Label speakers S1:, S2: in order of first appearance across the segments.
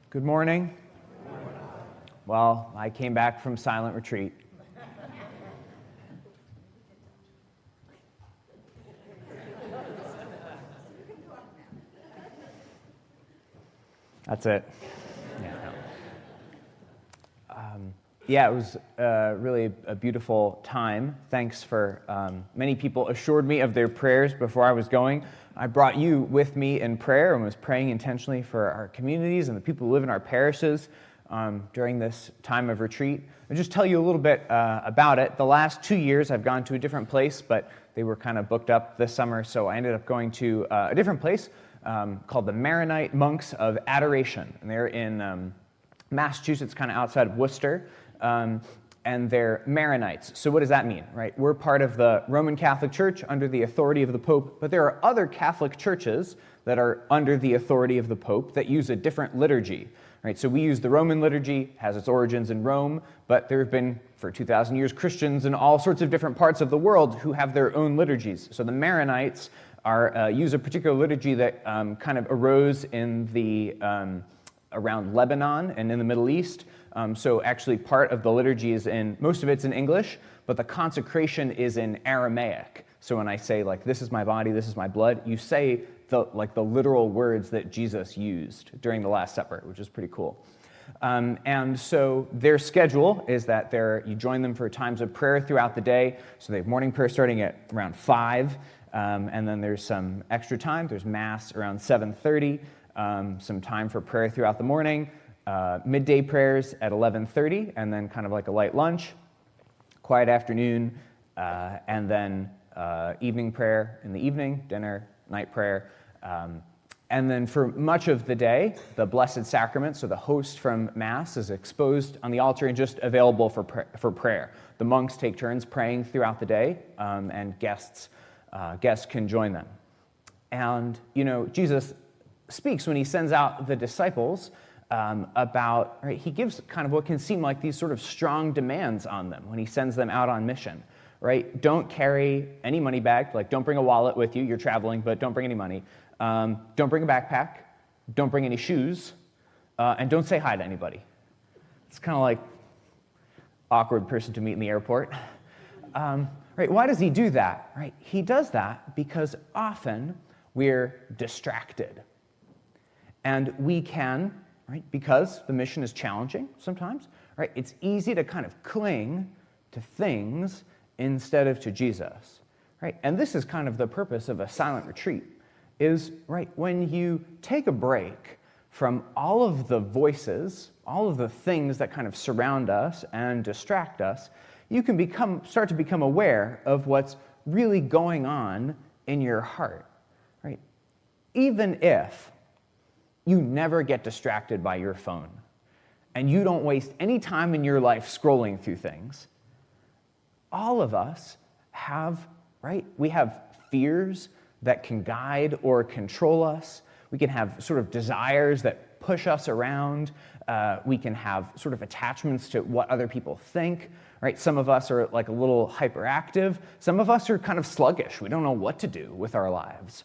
S1: Good morning. Well, I came back from silent retreat. That's it. Yeah, it was really a beautiful time. Thanks for many people assured me of their prayers before I was going. I brought you with me in prayer and was praying intentionally for our communities and the people who live in our parishes during this time of retreat. I'll just tell you a little bit about it. The last 2 years I've gone to a different place, but they were kind of booked up this summer, so I ended up going to a different place called the Maronite Monks of Adoration. And they're in Massachusetts, kind of outside of Worcester. And they're Maronites. So what does that mean, right? We're part of the Roman Catholic Church under the authority of the Pope, but there are other Catholic churches that are under the authority of the Pope that use a different liturgy, right? So we use the Roman liturgy, has its origins in Rome, but there have been, for 2,000 years, Christians in all sorts of different parts of the world who have their own liturgies. So the Maronites use a particular liturgy that kind of arose in the around Lebanon and in the Middle East. So actually part of the liturgy is most of it's in English, but the consecration is in Aramaic. So when I say, like, this is my body, this is my blood, you say the literal words that Jesus used during the Last Supper, which is pretty cool. And so their schedule is that you join them for times of prayer throughout the day. So they have morning prayer starting at around 5, and then there's some extra time. There's Mass around 7:30, some time for prayer throughout the morning, midday prayers at 11:30, and then kind of like a light lunch, quiet afternoon, and then evening prayer in the evening, dinner, night prayer. And then for much of the day, the Blessed Sacrament, so the host from Mass, is exposed on the altar and just available for prayer. The monks take turns praying throughout the day, and guests can join them. And, Jesus speaks when he sends out the disciples about, right, he gives kind of what can seem like these sort of strong demands on them when he sends them out on mission, right? Don't carry any money bag, like don't bring a wallet with you, you're traveling, but don't bring any money. Don't bring a backpack, don't bring any shoes, and don't say hi to anybody. It's kind of like awkward person to meet in the airport. Right? Why does he do that? Right? He does that because often we're distracted. And we can, right, because the mission is challenging sometimes, right, it's easy to kind of cling to things instead of to Jesus, right? And this is kind of the purpose of a silent retreat, is, right, when you take a break from all of the voices, all of the things that kind of surround us and distract us, you can start to become aware of what's really going on in your heart, right? Even if you never get distracted by your phone, and you don't waste any time in your life scrolling through things, all of us have, right? We have fears that can guide or control us. We can have sort of desires that push us around. We can have sort of attachments to what other people think, right? Some of us are like a little hyperactive. Some of us are kind of sluggish. We don't know what to do with our lives.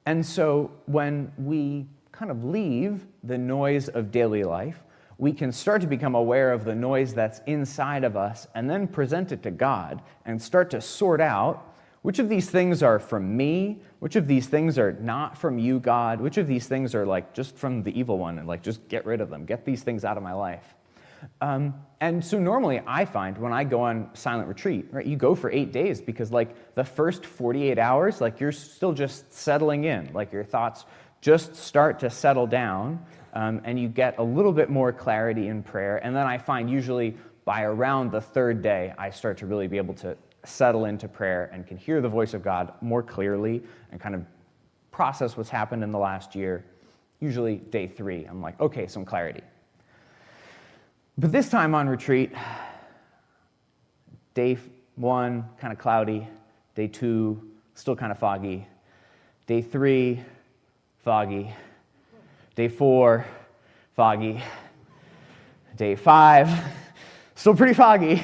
S1: And so when we kind of leave the noise of daily life, we can start to become aware of the noise that's inside of us and then present it to God and start to sort out which of these things are from me, which of these things are not from you, God, which of these things are like just from the evil one, and like just get rid of them, get these things out of my life. And so normally I find when I go on silent retreat, right, you go for 8 days because like the first 48 hours, like you're still just settling in, like your thoughts just start to settle down, and you get a little bit more clarity in prayer. And then I find usually by around the third day, I start to really be able to settle into prayer and can hear the voice of God more clearly and kind of process what's happened in the last year. Usually day 3, I'm like, okay, some clarity. But this time on retreat, day 1, kind of cloudy. Day 2, still kind of foggy. Day 3, foggy. Day 4, foggy. Day 5, still pretty foggy.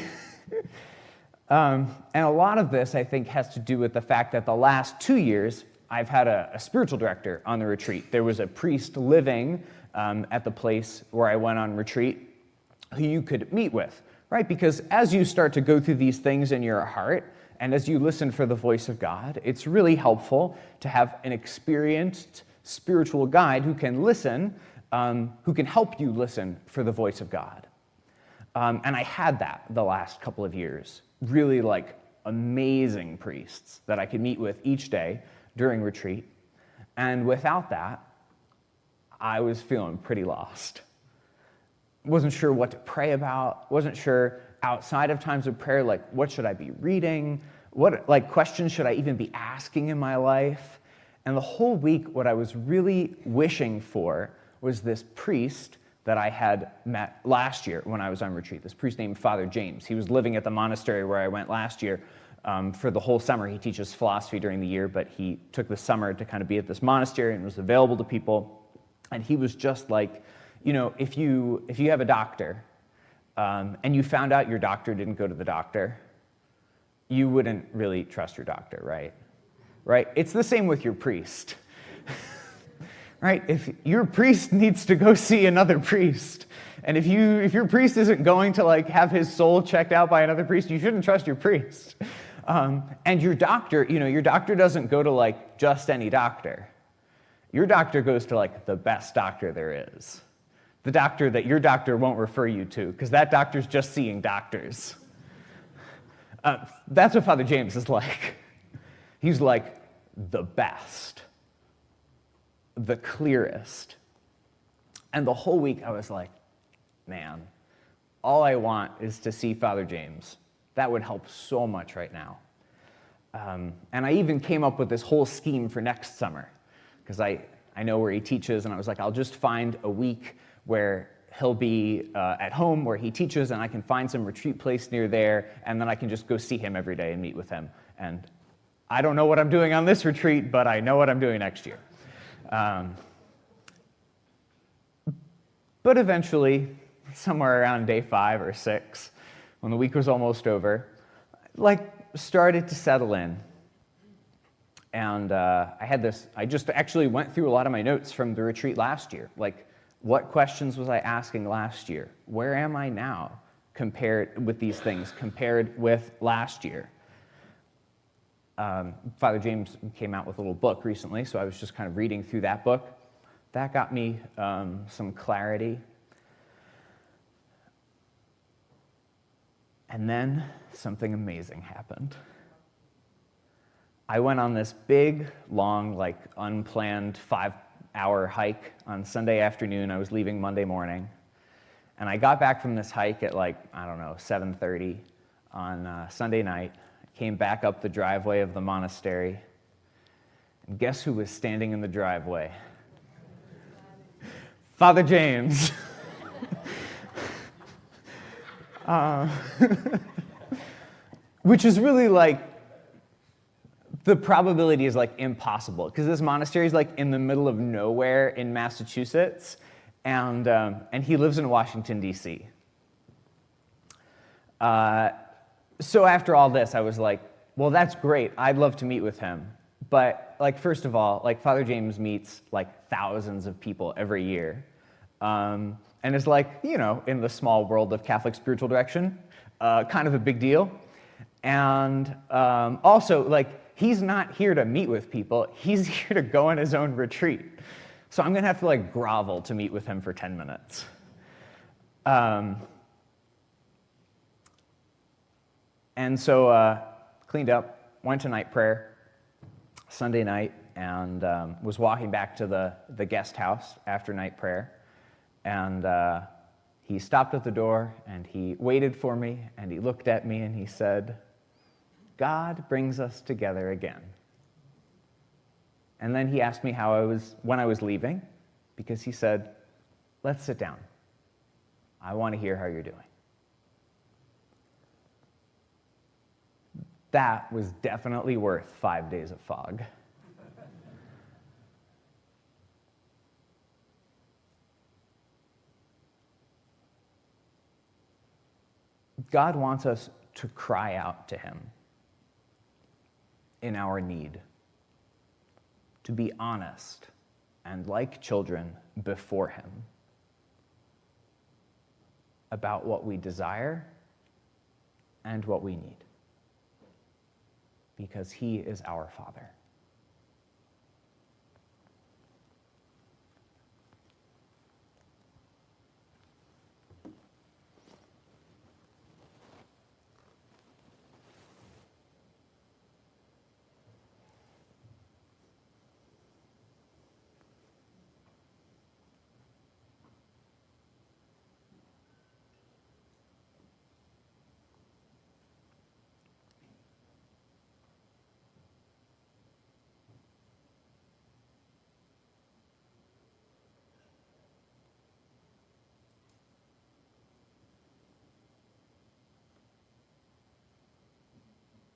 S1: And a lot of this, I think, has to do with the fact that the last 2 years I've had a spiritual director on the retreat. There was a priest living at the place where I went on retreat who you could meet with, right? Because as you start to go through these things in your heart, and as you listen for the voice of God, it's really helpful to have an experienced spiritual guide who can listen, who can help you listen for the voice of God. And I had that the last couple of years. Really amazing priests that I could meet with each day during retreat. And without that, I was feeling pretty lost. Wasn't sure what to pray about, wasn't sure outside of times of prayer, what should I be reading? What questions should I even be asking in my life? And the whole week, what I was really wishing for was this priest that I had met last year when I was on retreat, this priest named Father James. He was living at the monastery where I went last year for the whole summer. He teaches philosophy during the year, but he took the summer to kind of be at this monastery and was available to people. And he was just if you have a doctor and you found out your doctor didn't go to the doctor, you wouldn't really trust your doctor, right? Right? It's the same with your priest. Right? If your priest needs to go see another priest, and if your priest isn't going to have his soul checked out by another priest, you shouldn't trust your priest. And your doctor, your doctor doesn't go to just any doctor. Your doctor goes to the best doctor there is. The doctor that your doctor won't refer you to, because that doctor's just seeing doctors. That's what Father James is like. He's the best, the clearest. And the whole week I was man, all I want is to see Father James. That would help so much right now. And I even came up with this whole scheme for next summer, because I know where he teaches, and I was I'll just find a week where he'll be at home where he teaches, and I can find some retreat place near there, and then I can just go see him every day and meet with him. And I don't know what I'm doing on this retreat, but I know what I'm doing next year. But eventually, somewhere around day 5 or 6, when the week was almost over, started to settle in. And I just actually went through a lot of my notes from the retreat last year. What questions was I asking last year? Where am I now compared with these things, compared with last year? Father James came out with a little book recently, so I was just kind of reading through that book. That got me some clarity. And then something amazing happened. I went on this big, long, unplanned 5-hour hike on Sunday afternoon. I was leaving Monday morning. And I got back from this hike at 7:30 on Sunday night. I came back up the driveway of the monastery. And guess who was standing in the driveway? Father James. Which is really the probability is impossible, because this monastery is in the middle of nowhere in Massachusetts, and he lives in Washington, D.C. So after all this, I was well, that's great. I'd love to meet with him. But first of all, Father James meets thousands of people every year. And it's in the small world of Catholic spiritual direction, kind of a big deal. And also, he's not here to meet with people. He's here to go on his own retreat. So I'm going to have to grovel to meet with him for 10 minutes. And so cleaned up, went to night prayer Sunday night, and was walking back to the guest house after night prayer. And he stopped at the door, and he waited for me, and he looked at me, and he said, "God brings us together again." And then he asked me when I was leaving, because he said, "Let's sit down. I want to hear how you're doing." That was definitely worth 5 days of fog. God wants us to cry out to him in our need. to be honest and like children before him about what we desire and what we need, because he is our Father.